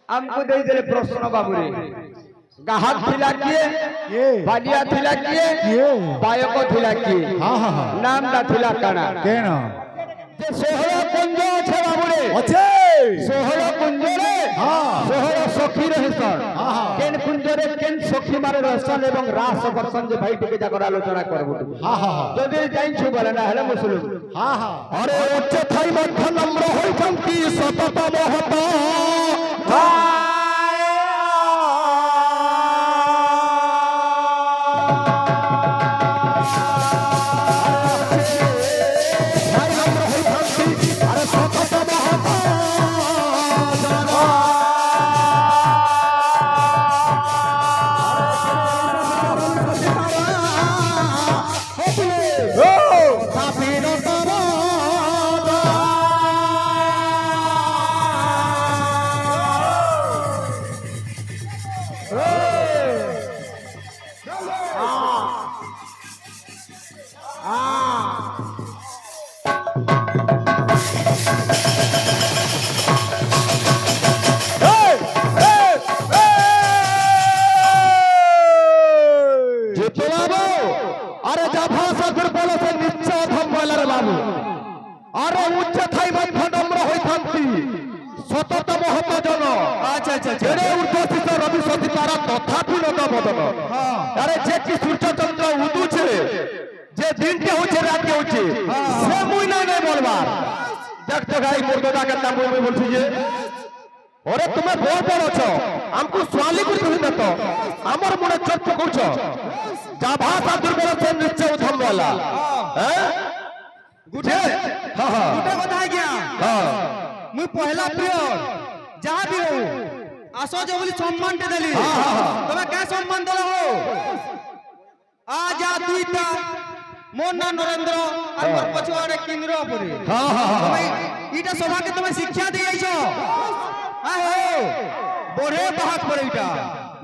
हमको दे दे प्रश्न बाबूरे गाहक थिला किए बालिया थिला किए बायको थिला किए हां हां नाम ना थिला काना केन जे सोहर कुंज আছে বাবুরে আছে সোহর কুঞ্জরে সোহর সখী রহসন কেন কুঞ্জরে কেন সখী মারে রহসন এবং রাস বর্ষণ যে ভাই টিকে জাগর আলোচনা করব যদি জাইছু বলে না হলে মুসলিম আরে উচ্চ থাই মধ্য নম্র হইছন্তি সতত মহত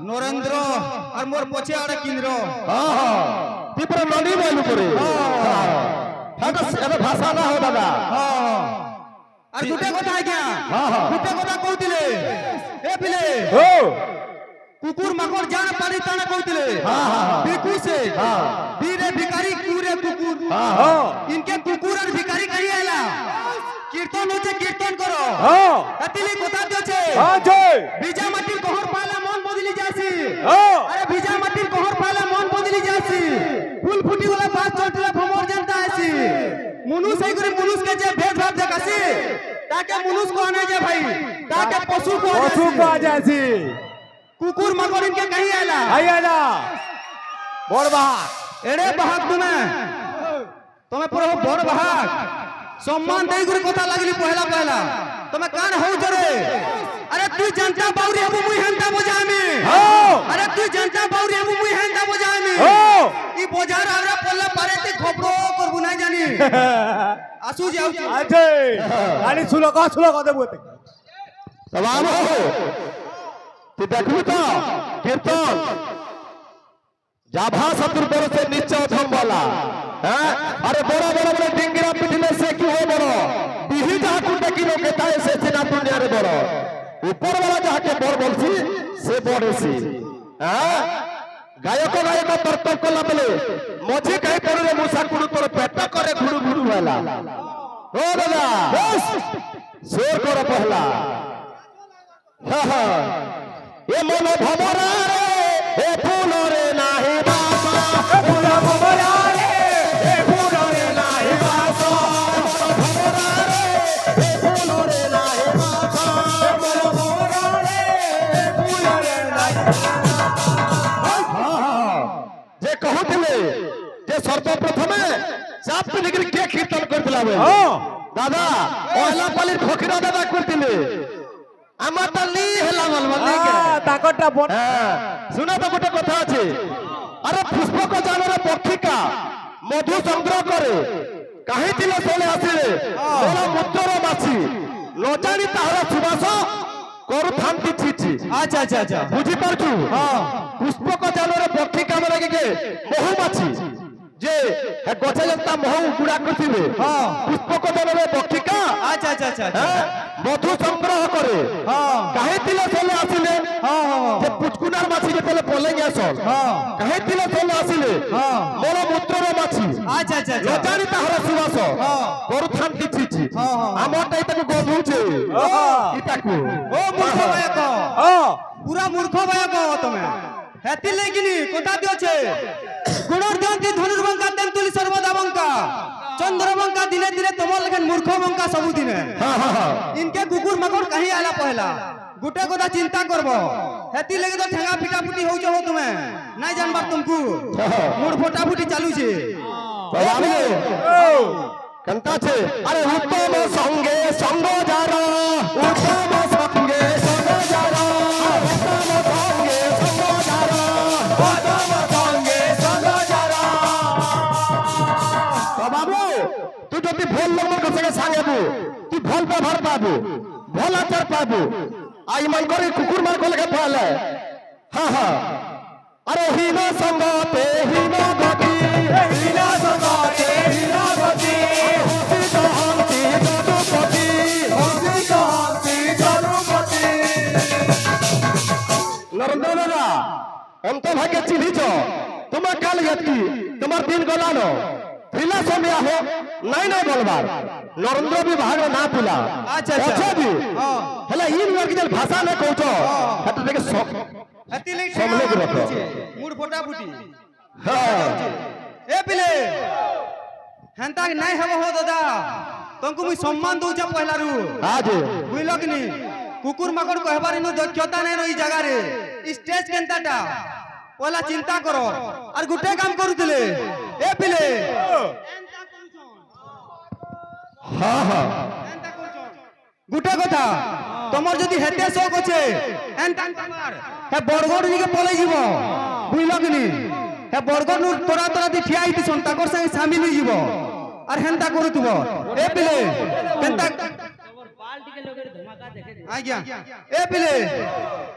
नरेंद्र और मोर पछे आड़े किंद्र तीपर ननी बोलू करे एबे भाषा ना हो दादा और गुटे कथा आज्ञा गुटे कथा कहतिले ए पिले हो कुकुर मकोर जान पारी ताना कहतिले बिकु से बीरे भिखारी कुरे कुकुर इनके कुकुर और भिखारी कही आला कीर्तन होचे कीर्तन करो अतिली कथा दियोचे हां जय बीजा माटी कोहर पाला मन बदली जासी अरे बीजा माटी कोहर पाला मन बदली जासी फूल फुटी वाला बात चोटला भमर जनता आसी मनुष्य है करे मनुष्य के जे भेदभाव देखासी ताके मनुष्य को आने जे भाई ताके पशु को आ जासी कुकुर मकोर इनके कही आला बड़ बात एड़े बात तुम्हें पूरा बड़ बात सम्मान दे गुरु कथा लागली पहला तुम्हें कान हो जरे अरे तू जनता बाउरी हबु मुई हंता बजाय में अरे तू जनता बाउरी हबु मुई हंता बजाय में ई बजार आवरा पल्ला पारे ते खपरो करबु नाही जानी आसु जाउ आजे गाड़ी सुलो का देबो ते तमाम हो तू देखबू तो कीर्तन जाभा सतुर पर से नीचे उठम वाला हैं अरे बड़ा डिंगरा पिटले से की हो बड़ो बिही जहा कुटे की लोके ताए से सिना दुनिया रे बड़ो ऊपर वाला जहा के बड़ बोलसी से बड़सी हैं गायक तर्क कला बेले मझे कहीं पड़े मुसा कुडु तोर पेट करे घुडु घुडु वाला ओ दादा बस शेर कर पहला हां हां ए मन भमरा रे ए फूल रे नाही बासा ए फूल भमरा रे ए फूल रे नाही बासा भमरा रे ए फूल रे नाही बासा ए फूल भमरा रे ए फूल रे नाही हां जे कहथिले जे सर्वप्रथमे साप निकल के कीर्तन करथिला बे दादा ओहला पाली फकीरा दादा करथिले আমার তো লি হেলা বলবো নাই কে তাকটা বন শুনো তো গোটে কথা আছে আরে পুষ্পক জানরে পক্ষিকা মধু সংগ্রহ করে কাহি দিলে চলে আসিলে মোরা মুদ্র মাছি লজানি তাহার সুবাস করু থান্তি চিচি আচ্ছা বুঝি পারছু পুষ্পক জানরে পক্ষিকা মানে কে মহু মাছি যে গছে যেটা মহু গুড়া করছিবে হ্যাঁ পুষ্পক জনবে বক্ষিকা আচ্ছা আচ্ছা আচ্ছা আচ্ছা মধু সংগ্রহ করে হ্যাঁ কাহে তিলে চলে আসিলে হ্যাঁ যে পুচকুনার মাছি যেতলে পলে গেছল হ্যাঁ কাহে তিলে চলে আসিলে হ্যাঁ মোর মূত্রর মাছি আচ্ছা আচ্ছা আচ্ছা লজানি তাহর সুবাস হ্যাঁ করুথান দিছিছি হ্যাঁ হ্যাঁ আমটাই তাকে গধুছে ইতাকু ও মূর্খ বায়ক পুরা মূর্খ বায়ক তুমি হেতি লেগিনি কথা দিয়েছে গুণর জয়ন্তী ধনুর্বঙ্কা তেন্তুলি সর্বদা বঙ্কা চন্দ্রবঙ্কা দিনে দিনে তোমার লেখেন মূর্খ বঙ্কা সবু দিনে ইনকে কুকুর মাকড় কাহি আলা পহলা গোটে কথা চিন্তা করব হেতি লেগে তো ঠেঙ্গা পিটা ফুটি হউছ হো তুমি নাই জানবার তুমকু মোর ফটা ফুটি চালুছে কেনতা আছে আরে উত্তম সঙ্গে সঙ্গ যারা উত্তম সঙ্গে সঙ্গ যারা উত্তম সঙ্গে সঙ্গ যারা উত্তম সঙ্গে সঙ্গ যারা তো বাবু তুই যদি ভুল লোকের কাছে সাঙ্গেবু তুই ভুল ব্যবহার পাবু ভুল আচার পাবু আই মান করে কুকুর মার কলকে পালে হ্যাঁ হ্যাঁ আরে হীন সঙ্গতে হীন গতি হীন সঙ্গতে হীন গতি নরেন্দ্র দাদা অন্তভাগ্যে চিনিছ তোমার কাল গেতি তোমার দিন গলানো পিলা সময় হো নাই নাই বলবার নরেন্দ্র বিভাগ না পিলা আচ্ছা আচ্ছা হেলা ইন ওয়ার্কিজেল ভাষা না কৌছ হেটা দেখে হেতি লেগে সমলে ঠেঙ্গা রখ মুড় ফটা ফুটি হ্যাঁ এ পিলে হেনতা নাই হব হো দাদা তমকু মুই সম্মান দউছে পহলারু আজ বুঝল কি নি কুকুর মাকড় কহবার ইনু দক্ষতা নাই রই জায়গারে স্টেজ কেনতাটা পহলা চিন্তা করো আর গুটে কাম করুতলে এ পিলে হ্যাঁ হ্যাঁ গুটে কথা তোমার যদি হেতে শোক আছে এনতা তোমার হে বড়গড় নিকে পলাই যাব বুঝল কি নি হে বড়গড় নু তোরা তোরা দি ঠিয়া আইতি সন তাকর সঙ্গে শামিল হই যাব আর হেনতা করুতব এ পিলে কেনতা আজ্ঞা এ পিলে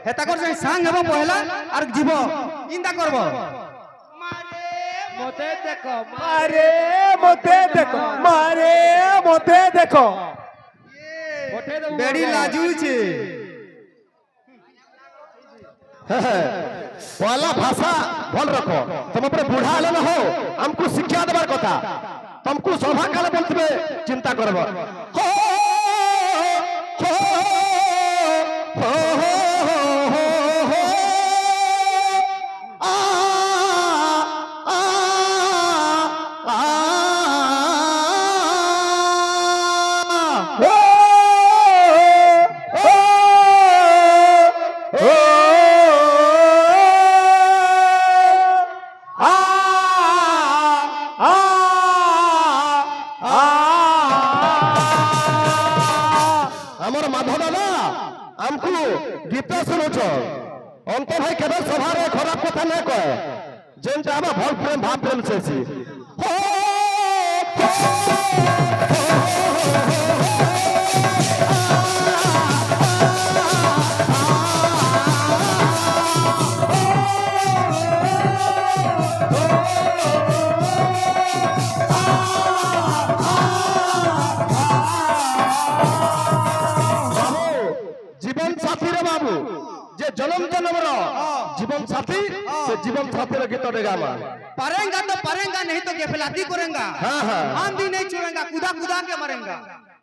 হে তাকর সঙ্গে সাং হব পহলা আর জীব চিন্তা করব মতে দেখো মারে মতে দেখো মারে মতে দেখো বেড়ি লাজুছে पहला भाषा भल रखो तुम अपने बुढ़ा हेले न हो हमको शिक्षा देवार कथा तुमको सभा काले बोलते चिंता करब हो हो हो हो आ आ आ আমার মাধব দাদা আমকু গীত শুনুছ অন্ত ভাই কেবে সভারে খারাপ কথা না কয় যেটা আমার ভাল প্রেম ভাব প্রেম শেষি জীবন সাথী রে বাবু যে জনম জনমর জীবন সাথী সে জীবন সাথীর গীত গামা पारेंगा नहीं तो गेफलाती करेंगा हाँ, हाँ। हम भी नहीं छोड़ेगा कूदा कूदा के मरेंगा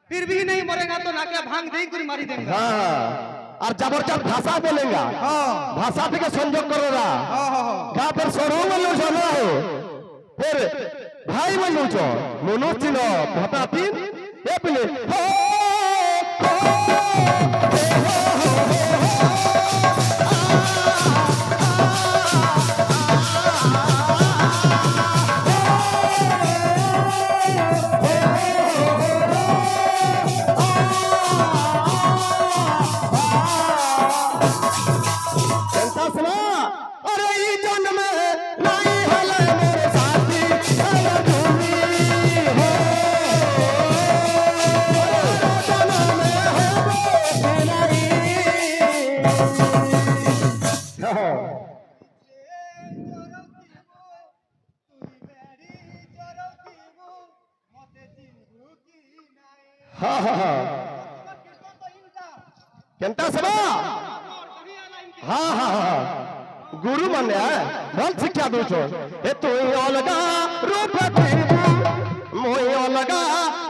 फिर भी नहीं मरेगा तो नाके भांग दे कर मारी देंगे हाँ और जबरदस्त भाषा बोलेगा हाँ भाषा থেকে সংযোগ করেगा हाँ हाँ का फिर सरो बोलो चलो फिर भाई बोलो चो मनोज चिन भटा तीन ए पिले हो अरे ई जन्म नहीं हले मेरे साथी हले तुम्ही हो जन्म में हो नहीं हाँ हाँ हाँ केंता सबा हाँ हाँ हाँ गुरु माने भल शिक्षा दो छो ए तो अलगा रूप देबू मोय अलगा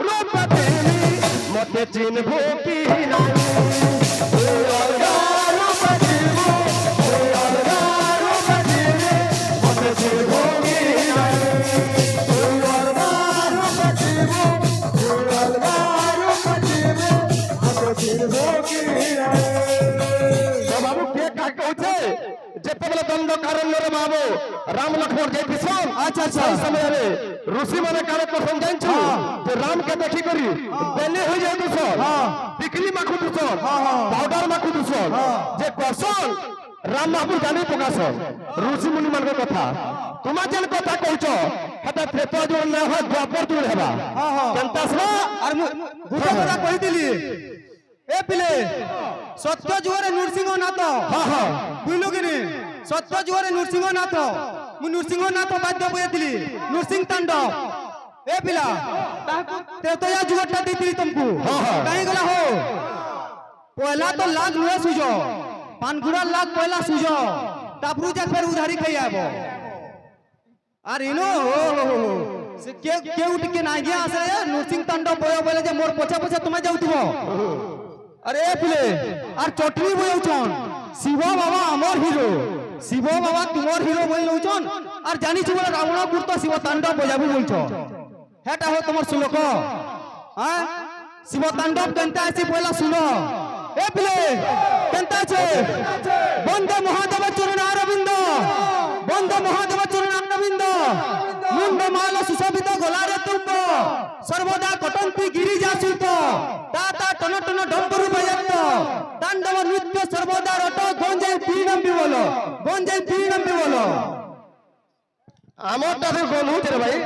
रूप देबी मते चिन्हबो की नाही अलगा रूप देबू मोय अलगा रूप देबी मते चिन्हबो की नाही अलगा रूप देबू मोय अलगा रूप देबी मते चिन्हबो की नाही बाबू के का कहछे जेतेबेले दंड कारण्य रे बाबू राम लक्ष्मण जय किसान अच्छा अच्छा समय रे ऋषि माने कारे कथन जानछु जे राम के देखि करी बेले हो जाय दुसर बिकली माखु दुसर पाउडर माखु दुसर जे कसन राम बाबू जानि प्रकाशन ऋषि मुनि मन के कथा तुमा जन कथा कहछो हता त्रेता जोड़ न हो द्वापर जोड़ हेबा केनता सवा और गुटा कथा कहि दिली ए पिले सत्य जुआरे नरसिंह नाथ हां हां बुझलो कि नहीं सत्य जुआरे नरसिंह नाथ मु नरसिंह नाथ बाध्य बयतिली नरसिंह तांडव ए पिला तेतया जुगटा देतिली तुमको काहे गला हो पहला तो लाग नुए सुजो पानगुड़ा लाग पहला सुजो तापरु जा फिर उधारी खई आबो अरे नो से के उठ के ना गया आसे नरसिंह तांडव बय बोले जे मोर पछा पछा तुम जाउतबो अरे पिले और चटनी बयौछन शिव बाबा अमर हीरो शिव बाबा तुमर हीरो बयौछन और जानि छु बोले रावण गुरत शिव तांडव बजाबू बोलछो हेटा हो तुमर सुलोक हां शिव तांडव केनता आसी पहला सुनो ए पिले केनता छे वंदे महादेव चरण अरविंद वंदे महादेव चरण अरविंद मुंड माल सुशोभित गलारे तुंब सर्वदा कटंती गिरिजा शिल्प ताता टन टन डंबरु बयत्त तांडव नृत्य सर्वदा रट गंजे पीणम बिवलो आमोटा से गोलू रे भाई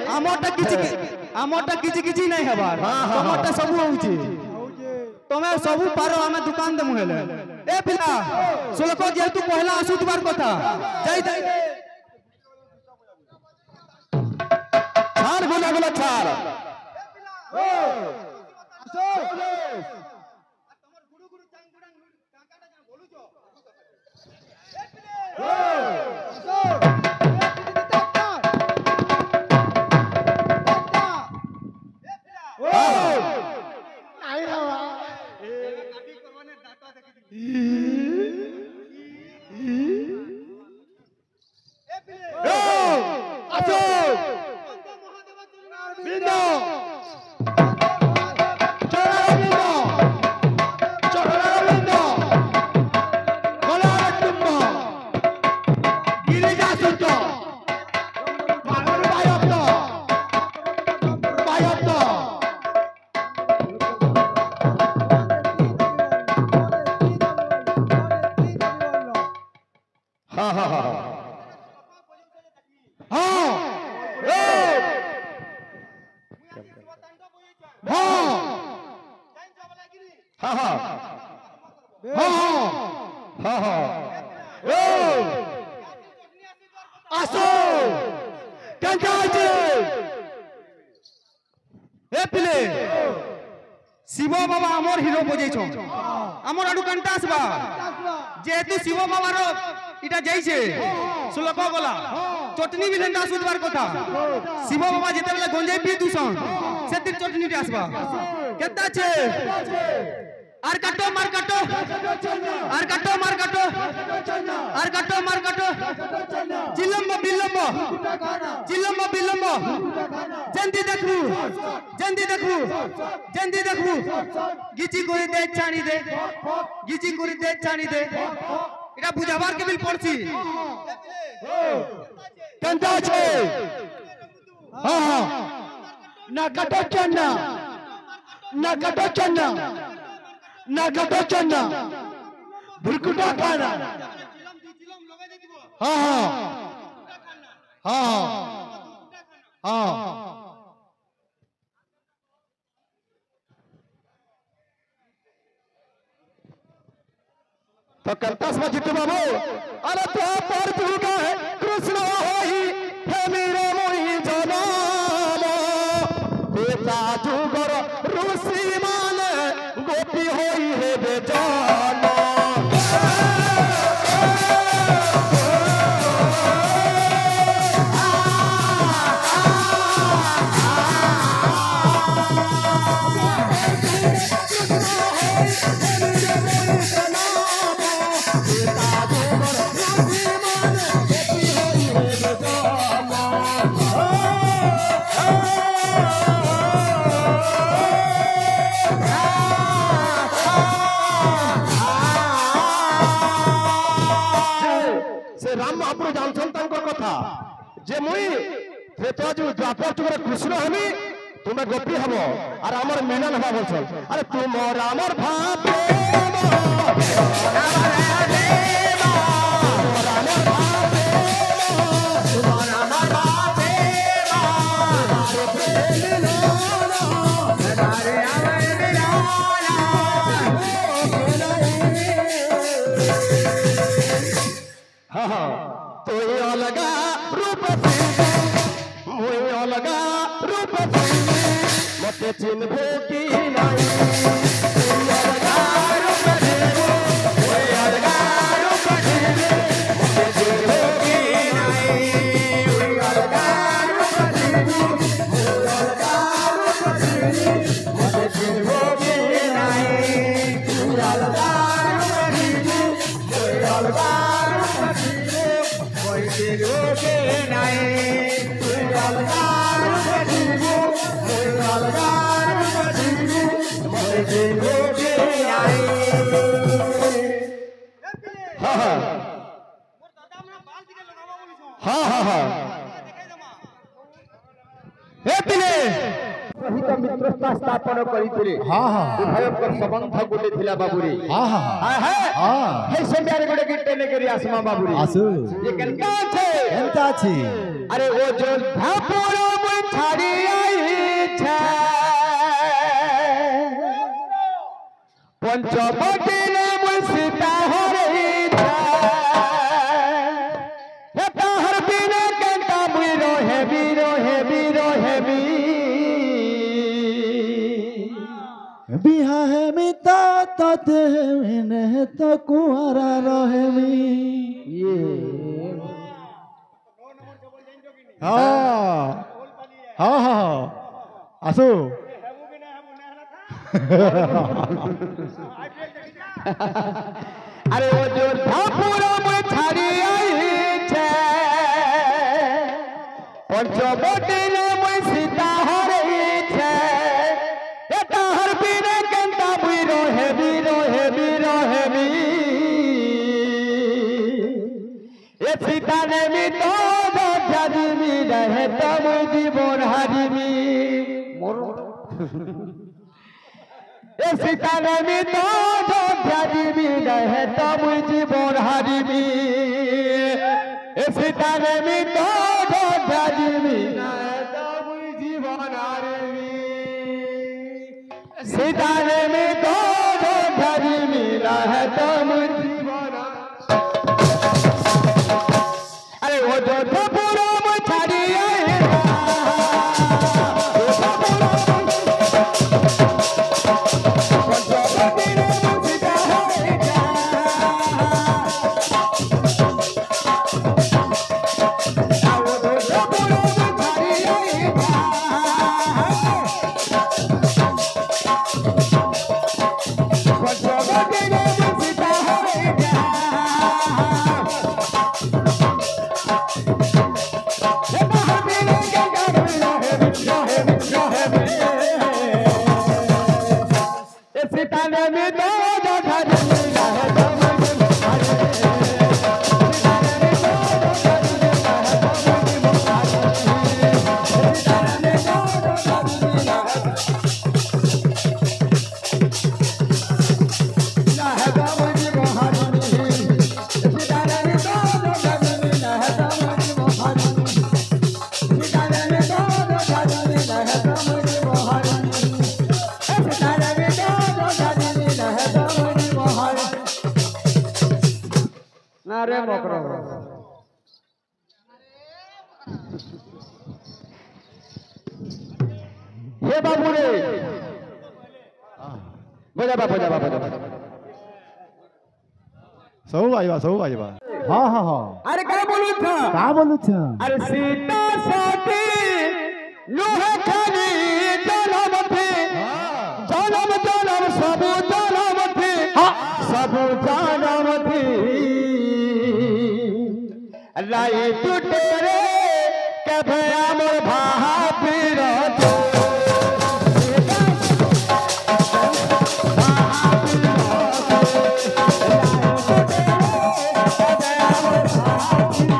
आमोटा किछि नहीं हबार आमोटा सब होउची तमे सब पारो हमें दुकान दे मुहेले ए पिला सुलको जेतु पहला आसुतबार कथा जाई छाड़ गुना गुना छाड़ ओ आसो तमर गुरु गुरु चांगुडा काकाटा जन बोलुछो ए पिले ओ आसो नहीं हवा काटी करवाने डाटा देखि ए पिले ओ आसो बिंदो चरबिंदो गलारे तुंब गिरिजा सुत मागर बायत हाँ हाँ हाँ हाँ हाँ हाँ हाँ हाँ आसो ए पिले शिव बाबा अमर हीरो बजेछो अमर आडू कंटा आसबा जेतु शिव बाबा रो इटा जाइछे सुलको गला चटनी भी लेंदा सुदबार कथा शिव बाबा जेते बेले गंजाई पी दुसन सेतिर चटनी टी आसबा केता छे आर काटो मार काटो आर काटो मार काटो आर काटो मार काटो चिलम्ब बिलम्ब जंदी देखू गिची कोरी दे छानी दे इटा बुझाबार के बिल पड़सी कंटा छे हां हां ना कटो चन्ना भुरकुटा खाना हां हां हां तो कंटा समझ जितु बाबू अरे तो पर तू का है कृष्ण होई हे मेरे मोहि जनाब बेटा जुगर ऋषि माने महाप्रभु जानछन तांकर कथा जे मुई त्रेता जो द्वापर जुगरे कृष्ण हमी तुमे गोपी हबो और हमर मिलन हबा बोलछन अरे तुम और हमर भाव तो ये अलगा रूप मुई अलगा रूप मते चिन्हबो की नहीं मुई अलगा रूप मुई अलगा रूप मते चिन्हबो की नहीं मुई अलगा रूप मुई अलगा रूप मते चिन्हबो की नहीं मुई अलगा रूप मुई अलगा मित्रता स्थापन करी उभयकर संबंध गोटे थिला बाबुरी हे सेमियारे गोटे गिट्टे ने करी आसमा बाबुरी आसु ये केनता छे अरे ओ जो धापुरो मुई छाड़ी आई छे पंचवटी ने मुई सीता हरई छे हे ताहर बिना केनता मुई रोहे बिहा है मिता तते ने तो कुआरा रहे मी ये हाँ आसु अरे वो जो धापुरो मुई छाड़ी आई छे पंचवटी ने मुई सीता हरई छे ए ताहर बिना केनता मुई रोहे भी ए सीता ने मी तो जादी मी रहे तो मुई जीवन हारिमी ए सीता ने मी तो जादी मी रहे तो मुई जीवन हारिमी ए सीता ने मी तो जादी मी रहे तो मुई जीवन हारिमी सीता ने मी तो जादी मी रहे तो मुई जीवन अरे वो जो धापुरो मुई छाड़ी आई अरे मोकरो ये बाबू रे बजा सब आइबा हाँ अरे क्या बोलू था अरे सीता साथी लोहे खाली जनम थे जनम सब जनम थे सब जनम थे लाई टूटे रे के भया मोर भापीर हाँ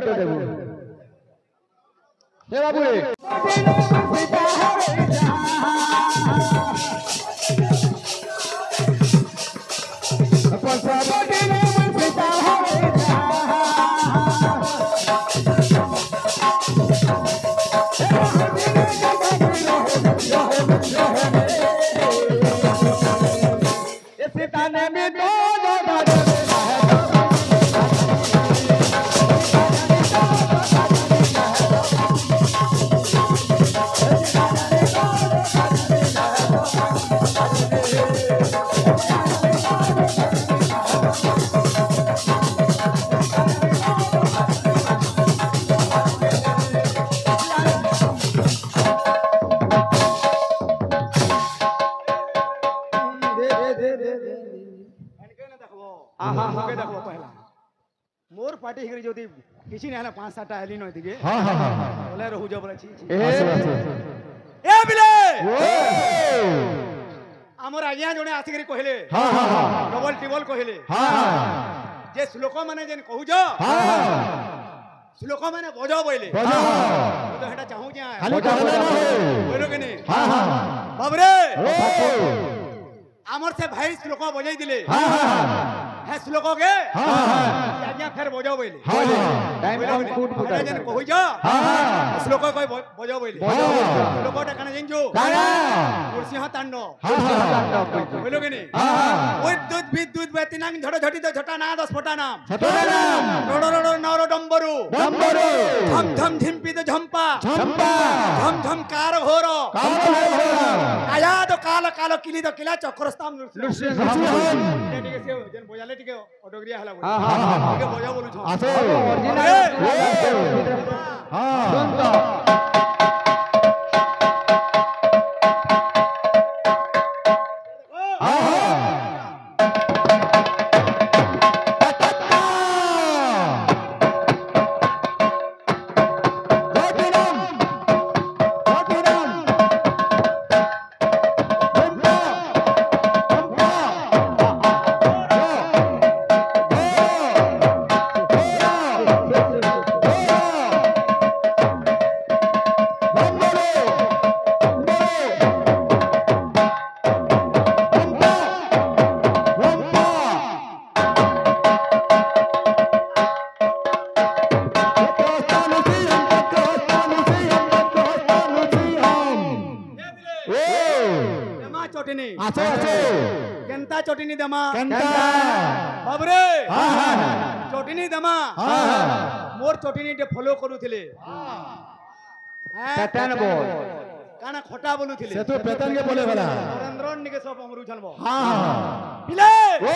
কাটে দেবো হে বাবু मोर पार्टी हिगरी जोदी किसी ने हला 5-7 टा हेली नय दिगे हां हां हां बोले रहू जब रची ए बिले हमर आज्ञा जोने आसिकरी कहले हां हां हां डबल टिबल कहले हां जे श्लोक माने जेन कहू जो हां श्लोक माने बजाओ बोले बजाओ तो हेटा चाहू जे खाली कहले ना बोलो के नहीं हां हां बाबरे आमर से भाई श्लोक बजाई दिले हां हां है श्लोक के हां हां आज्ञा फिर बजाओ बोले हां टाइम काउंट फुट हेटा जेन कहू जो हां श्लोक कोई बजाओ बोले श्लोकटा काने जेनजो काना कुर्सी हा तांडव हां हां बोलो के नहीं हां विद्युत विद्युत बेतिनांग झड़ झटी तो झटा ना 10 फटा नाम छटोरा नाम रोडो रोडो नौरो डंबरू डंबरू धम धम झिम्पी तो झंपा झंपा धम धम कार घोरो आया तो कालो कालो किली तो किला चक्रस्ताम लुसी ठीक है से जन बोजाले ठीक है ऑटोग्रिया हला बोल हां हां ठीक है बोजा बोलू छ आसे ओरिजिनल हां सुन तो चोटिनी आसे आसे केंता चोटिनी दमा केंता बाबरे हां हां चोटिनी दमा हां मोर चोटिनी टे फॉलो करूथिले पैटर्न बोल काना खोटा बोलुथिले से तो पैटर्न के बोले वाला नरेंद्रन निके सब अमरु छलबो हां हां बिले ओ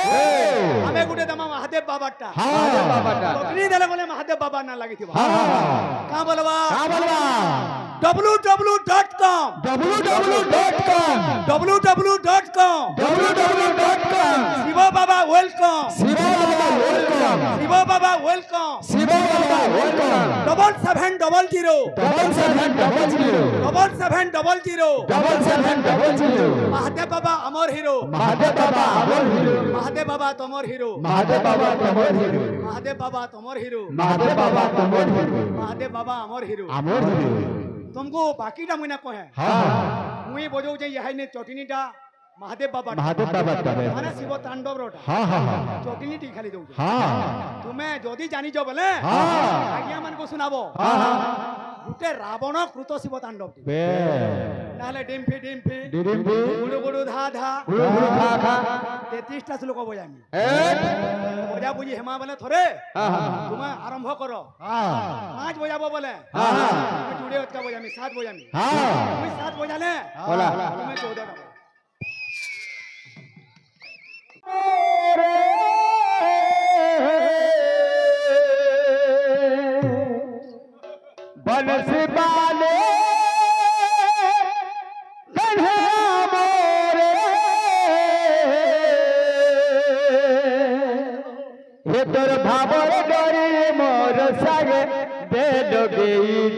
हमें गुटे दमा महादेव बाबाटा हां महादेव बाबाटा चोटिनी देले बोले महादेव बाबा ना लागिथिबा हां हां का बोलबा www.com शिव बाबा वेलकम शिव बाबा वेलकम शिव बाबा वेलकम शिव बाबा वेलकम 7700 महादेव बाबा अमर हीरो महादेव बाबा अमर हीरो महादेव बाबा तमर हीरो महादेव बाबा तमर हीरो महादेव बाबा तमर हीरो महादेव बाबा तमर हीरो महादेव बाबा अमर हीरो अमर हीरो तुमको बाकी टा मुना कहे हां मुई बजो जे यहाई ने चोटिनीटा महादेव बाबा तबे माने शिव तांडव रोटा हां हां चोटिनी टी खाली दउ हां तुम्हें जदी जानी जो बोले हां आज्ञा मन को सुनाबो हां हां गुटे रावण कृत शिव तांडव बे नाले डिम्फी डिम्फी डिडिम्बी गुडु गुडु धा धा गुरु गुरु खा खा 33 टा श्लोक बजामी ए बजा बुझी हेमा बोले थोरे हां हां तुम्हें आरंभ करो हां 5 बजाबो बोले हां हां जुड़े का बजामी 7 बजामी हां तुम्हें 7 बजाले बोला तुम्हें 14 टा बनस बाले कन्हैया मोरे हे तोर भावर डरे मोर सागे दे डोगे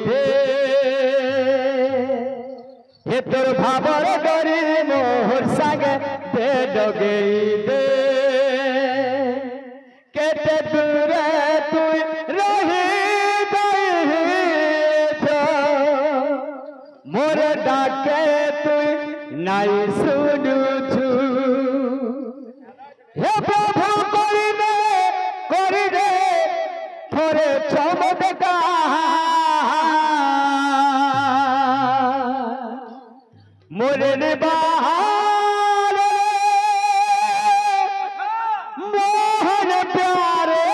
दे हे तोर भावर डरे मोर सागे दे डोगे दे केते दूर तू रही ডাকে তুই নাই শুনুছু হে প্রভু করিলে থরে চমৎকার মোরে নিবাহার মোহন প্যারে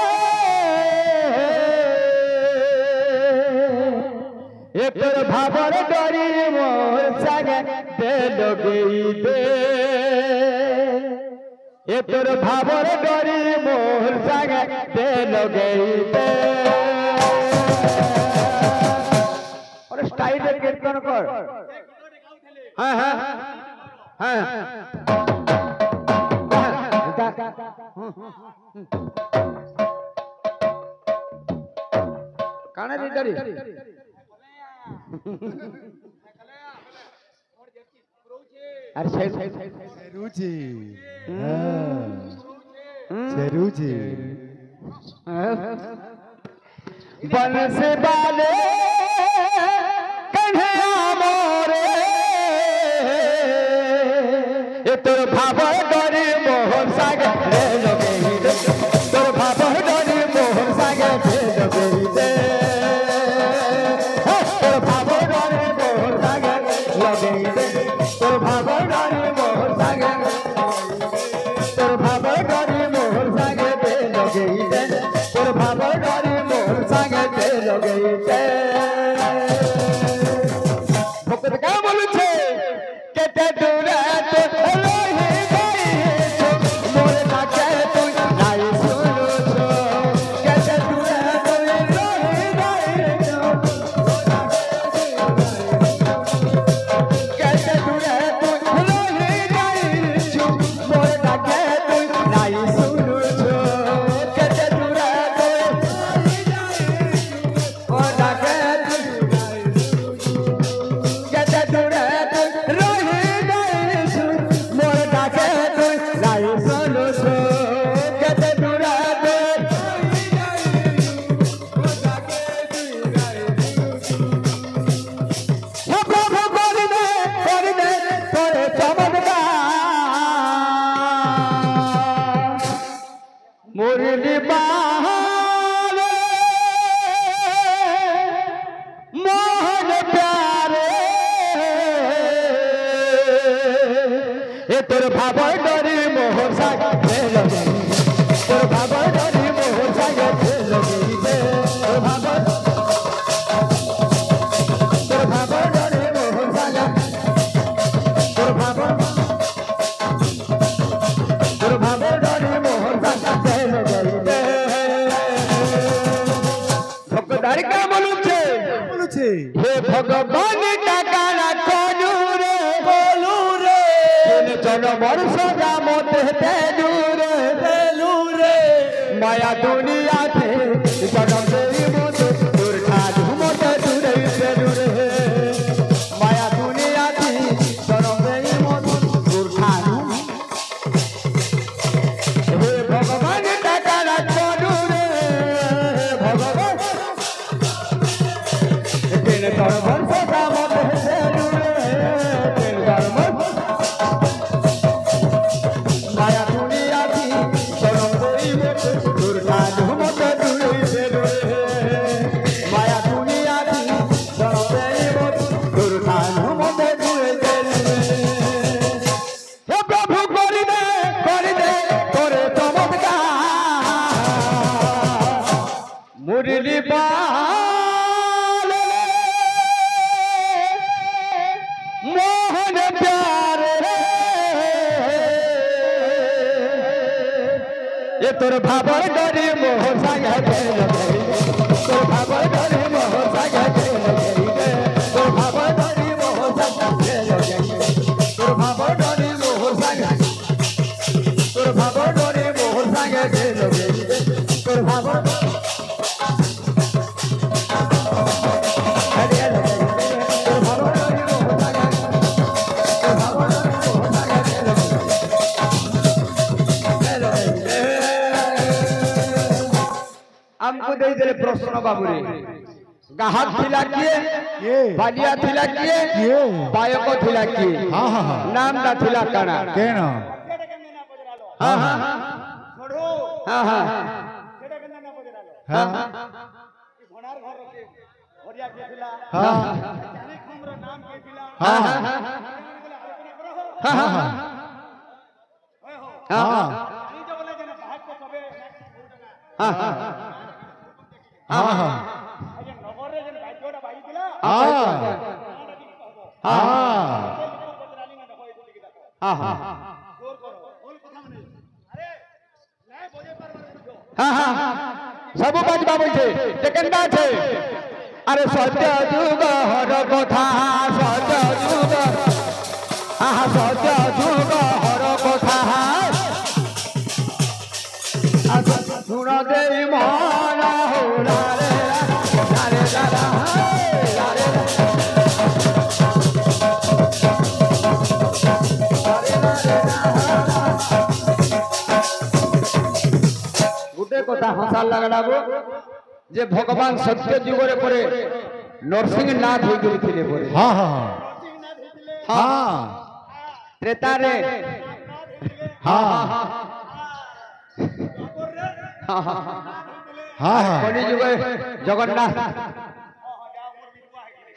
এতর ভাবর ডরি মোর সাগে দেল গইতে এতর ভাবর ডরি মোর সাগে দেল গইতে और स्टाइल में कीर्तन कर हाँ हाँ हाँ काना रेडी अरे सही रुचि रुचि बंस बाले कन्हैया मोरे ए तोर भाव डरी मोहन सागे रे लगेही रे तोर भाव डरी मोहन सागे रे लगेही रे तोर भाव डरी मोहन सागे लगेही रे तोर भाव डरी मोहन सागे तोर भाव डरी मोहन सागे रे लगेही रे तोर भाव डरी मोहन सागे रे लगेही रे भक्त का बोलू छे केते दूरे तो रही गई छो मोरे नाके तू नाई सुनो छो केते दूरे तो रही गई छो केते दूरे तो रही गई छो मोरे नाके तू नाई सुनो छो केते दूरे तो रही गई ओ नाके केते दूरे तो रही गई छो मोर डाके तू नाई सुनो छो केते दूरे तो हे प्रभु करिने तोरे चमत्कार मुरली बहार मोहन प्यारे ए तोर भाव डरी मोहन सागे लगे तोर भाव डरी मोहन सागे लगे तोर भाव डरी मोहन सागे तोर भाव डरी मोहन सागे लगे भक्तदारी का बोलू छे বলুছে हे भगवान टाकाना कोनू रे जन वर्ष जामत तेलू रे माया दुनिया थे जनम देई मत दुर्खा झुमत दूरे तेलू रे माया दुनिया थी जनम देई मत दुर्खा हे भगवान टाकाना कोनू रे भगवान दिन कर वर्ष जामत तेलू रे दिन कर माया दुनिया थी जनम देई मत दुर्खा झुमत दूरे तेलू रे माया दुनिया थी जनम देई मत दुर्खा झुमत दूरे तेलू रे हे प्रभु करिने तोरे चमत्कार मुरली बाल मोहन प्यारे ये तोर भावर डरी मोहन सागे लगे तोर भावर डरी मोहन सागे लगे तोर भावर डरी मोहन सागे लगे तोर भावर डरी मोहन सागे तोर भावर डरी मोहन सागे लगे तोर भावर हमको दे दे प्रश्न बाबू रे गाहक थिला किए ये बालिया थिला किए ये बायको थिला किए हाँ हाँ हाँ नाम ना थिला काना केन हाँ हाँ हाँ हाँ हाँ हाँ हाँ हाँ सबू बाजबा बोलছে যে কেনটা আছে আরে সত্য যুগ হর কথা সত্য যুগ আহা সত্য যুগ হর কথা শুন দেই মন হোলা রে রে দাদা গোটে কথা হসার লাগলাবো যে ভগবান সত্য যুগরে পরে নরসিংহনাথ হয়ে গেছিলে পরে हाँ हाँ हाँ ত্রেতারে हाँ हाँ हाँ কলি যুগে জগন্নাথ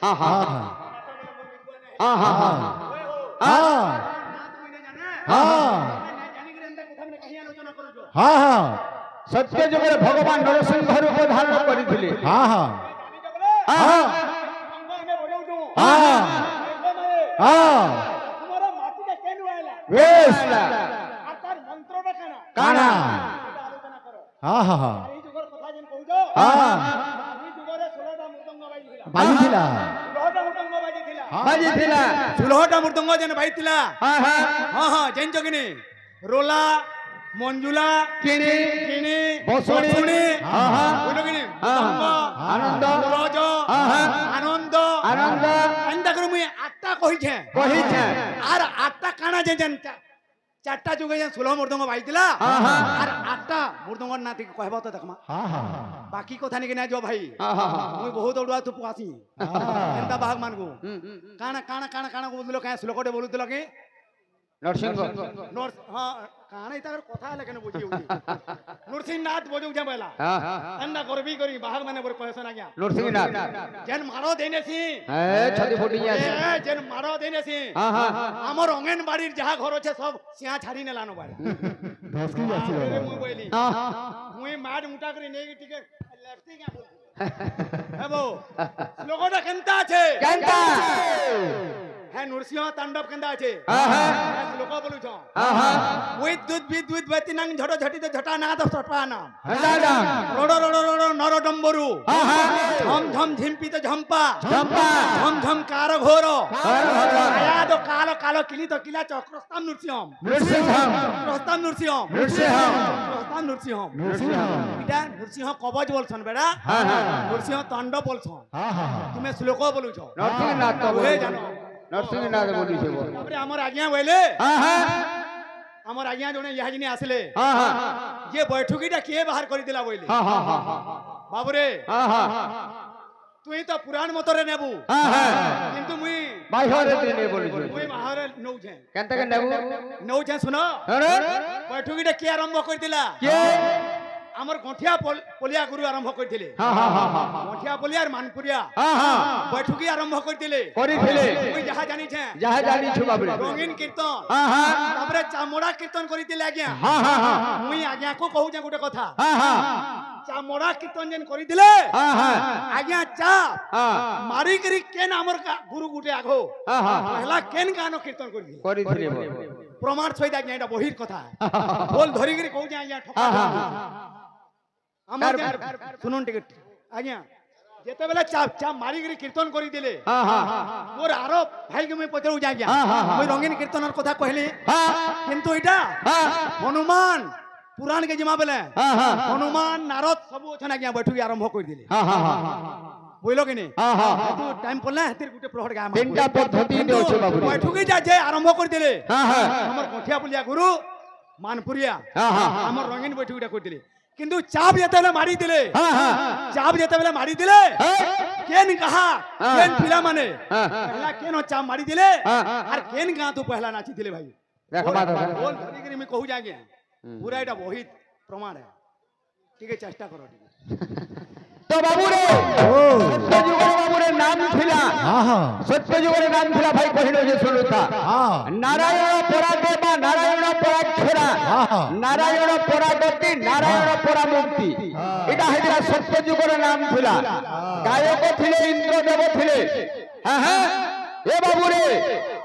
হ্যাঁ হ্যাঁ हाँ হ্যাঁ হ্যাঁ হ্যাঁ हाँ हाँ সত্য যুগরে ভগবান নরসিংহ রূপ ধারণ করেছিলে हाँ हाँ হ্যাঁ हाँ हाँ वेश काना हाँ हाँ हाँ हाँ बाजी थिला বাজি ଥିଲା ষোলটা মৃদঙ্গ যেন বাইছিলা হ্যাঁ হ্যাঁ हाँ हाँ জানছ কিনি রোলা মঞ্জুলা কিনি কিনি বসুনি হ্যাঁ হ্যাঁ বুঝলো কিনি আনন্দ রজ হ্যাঁ হ্যাঁ আনন্দ আনন্দ এন্তা করে মুই আটটা কইছে কহিছে আর আটটা কানা যে জান চারটা যুগে যেন ষোলো মৃদঙ্গ বাইছিলা আর আটটা মৃদঙ্গ না থেকে কহব তো দেখমা हाँ हाँ বাকি কথা নাকি না যো ভাই হ্যাঁ হ্যাঁ মুই বহুত উড়ুয়া তু আসি এন্তা বাঘ মানগু কানা কানা কানা কানা বলুদিল কাঁ শ্লোকটে বলুদিল কি নরসিংহ নর্স হ্যাঁ কানা ইতার কথা হলে কেন বুঝি নরসিংহনাথ বজুক যা বেলা হ্যাঁ এন্তা করবি করি বাঘ মানে বড় কয়ছ না গিয়া নরসিংহনাথ যেন মারো দেনেছি হ্যাঁ ছদি ফুটি আছে যেন মারো দেনেছি হ্যাঁ হ্যাঁ আমার অঙ্গনবাড়ির যাহা ঘর আছে সব সিয়া ছাড়ি নেলানো বাড়ি धसकी जाছিল মুই বইলি মুই মাড মুটা করে নেই টিকে লেফটি গা বল হেবো লোকটা কেনতা আছে কেনটা হ্যাঁ নরসিংহ তাণ্ডব কেনতা আছে হ্যাঁ হ্যাঁ লোক বলুছ হ্যাঁ হ্যাঁ বিদ্যুৎ বিদ্যুৎ বেতিনাং ঝট ঝটিতে ঝটা না তো সটপা নাম দাদা রড় রড় রড় নর ডম্বরু হ্যাঁ হ্যাঁ ঝম ঝম ঝিম্পিতে ঝম্পা চম্পা ঝম ঝম কার ঘোর হর হর আয়াদ কালো কালো কিলিত কিলা চক্রস্তাম নরসিংহ নরসিংহ চক্রস্তাম নরসিংহ নরসিংহ চক্রস্তাম নরসিংহ नरसिंह এটা নরসিংহ কবচ বলছন বেড়া হ্যাঁ হ্যাঁ নরসিংহ তাণ্ডব বলছন हाँ हाँ তুমি শ্লোক বলুছ নরসিংহনাথ তো ওহে জানো নরসিংহনাথ বলিছে তারপরে আমার আজ্ঞা বইলে হ্যাঁ হ্যাঁ আমার আজ্ঞা জনে ইহা জিনি আসলে হ্যাঁ হ্যাঁ যে বৈঠকিটা কে বাহার করে দিলা বইলে হ্যাঁ হ্যাঁ হ্যাঁ বাবুরে হ্যাঁ হ্যাঁ তুই তো পুরাণ মতরে নেবু হ্যাঁ হ্যাঁ কিন্তু মুই বাইরে দিনে বলিছে মুই বাহারে নৌছে কেনটা কেন নেবু নৌছে শুনো আরে বৈঠকিটা কে আরম্ভ করে দিলা কে আমার গঠিয়া পলিয়া গুরু আরম্ভ করেছিলে হ্যাঁ হ্যাঁ হ্যাঁ গঠিয়া পলিয়ার মানপুরিয়া হ্যাঁ হ্যাঁ বৈঠকি আরম্ভ করেছিলে করিছিলে মুই যাহা জানিছে যাহা জানিছু বাবরে রঙিন কীর্তন হ্যাঁ হ্যাঁ তারপরে চামড়া কীর্তন করিছিলে আজ্ঞা হ্যাঁ হ্যাঁ হ্যাঁ মুই আজ্ঞা কো কহু যে গোটে কথা হ্যাঁ হ্যাঁ চামড়া কীর্তন যেন করিছিলে হ্যাঁ হ্যাঁ আজ্ঞা চা হ্যাঁ মারি করি কেন আমার গুরু গুটে আগো হ্যাঁ হ্যাঁ পহলা কেন গানো কীর্তন করি করিছিলে প্রমাণ সহিত আজ্ঞা এটা বহির কথা বল ধরি করি কহু যে আজ্ঞা ঠকা আমার শুনুন টিকে আজ্ঞা যেতেবেলে চাপ চাপ মারি করি কীর্তন করি দিলে হ্যাঁ হ্যাঁ মোর আরো ভাইকে মুই পচারু যাই আজ্ঞা মুই রঙিন কীর্তনের কথা কহিলি হ্যাঁ কিন্তু এটা হ্যাঁ হনুমান পুরাণ के जिमा बेले হ্যাঁ হ্যাঁ हनुमान नारद सब ओछन आज्ञा बैठुकी आरंभ कर दिले হ্যাঁ হ্যাঁ হ্যাঁ বুঝলো কি নি হ্যাঁ হ্যাঁ তু টাইম পড়লা হাতের গুটে প্রহর গায় তিনটা পদ্ধতি নে আছে বাবু बैठुकी जा जे आरंभ कर दिले হ্যাঁ হ্যাঁ हमर गठिया पुलिया गुरु मानपुरिया হ্যাঁ হ্যাঁ हमर रंगीन बैठुकीटा कर दिले কিন্তু চাপ যেতেবেলে মারি দিলে হ্যাঁ হ্যাঁ চাপ যেতেবেলে মারি দিলে কেন কাহা হ্যাঁ। কেন পিলা মানে হ্যাঁ। পহলা কেন চাপ মারি দিলে হ্যাঁ। আর কেন গাঁ তু পহলা নাচি দিলে ভাই দেখ বাদ बोल धरी करी मैं कहू जाएंगे पूरा এটা বহিত প্রমাণ है ठीक है চেষ্টা করো ठीक है তো বাবু রে সত্যযুগের বাবু রে নাম ছিল সত্যযুগের নাম ছিল ভাই কহিল যে শুনুতা নারায়ণ পরাদে বা নারায়ণ পরাক্ষরা নারায়ণ পরাগতি নারায়ণ পরামুক্তি এটা হইলা সত্যযুগের নাম ছিল গায়ক ଥିଲେ ইন্দ্রদেব ଥିଲେ হ্যাঁ হ্যাঁ এ বাবু রে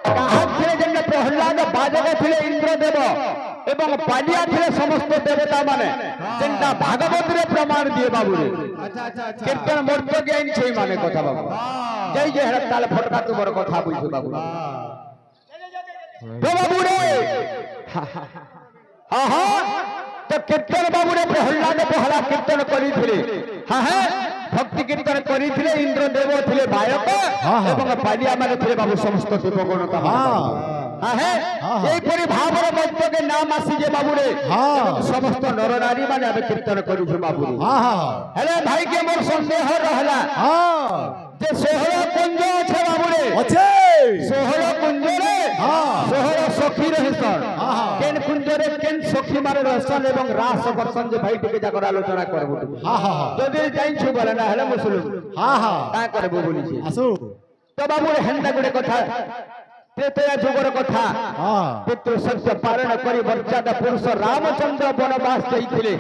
কাহার ଥିଲେ যেমন প্রহ্লাদ বাজক ଥିଲେ ইন্দ্রদেব এবং পালিয়া ଥିଲେ সমস্ত দেবতা মানে যেটা ভাগবতরে প্রমাণ দিয়ে বাবু রে কীর্তন মর্ত জ্ঞান সেই মানে কথা বাবু যাই যে হেরা তালে ফটকা তোমার কথা বুঝছো বাবু তো বাবু রে হ্যাঁ হ্যাঁ তো কীর্তন বাবু রে প্রহ্লাদ পহলা কীর্তন করিଥିଲେ হ্যাঁ হ্যাঁ ভক্তি কীর্তন করিଥିଲେ ইন্দ্রদেব ଥିଲେ বায়ক এবং পালিয়া মানে ଥିଲେ বাবু সমস্ত দেবগণ হ্যাঁ হ্যাঁ এইপরি ভাবর মধ্যে নাম আসি যে বাবু রে সমস্ত নর নারী মানে আমি কীর্তন করুছু বাবু রে হেলে ভাই কে মোর সন্দেহ রহলা যে সোহর কুঞ্জ আছে বাবু রে আছে সোহর কুঞ্জ রে সোহর সখী রহেছন কেন কুঞ্জ রে কেন সখী মানে রহেছন এবং রাস বর্ষণ যে ভাই টিকে যাকর আলোচনা করব যদি যাইছু বলে না হেলে মুসলমান তা করব বলিছি আসো তো বাবু রে হেন্তা গুড়ে কথা ত্রেতয়া যুগর কথা পুত্র সত্য পালন করি মর্যাদা পুরুষ রামচন্দ্র বনবাস যাইଥିଲେ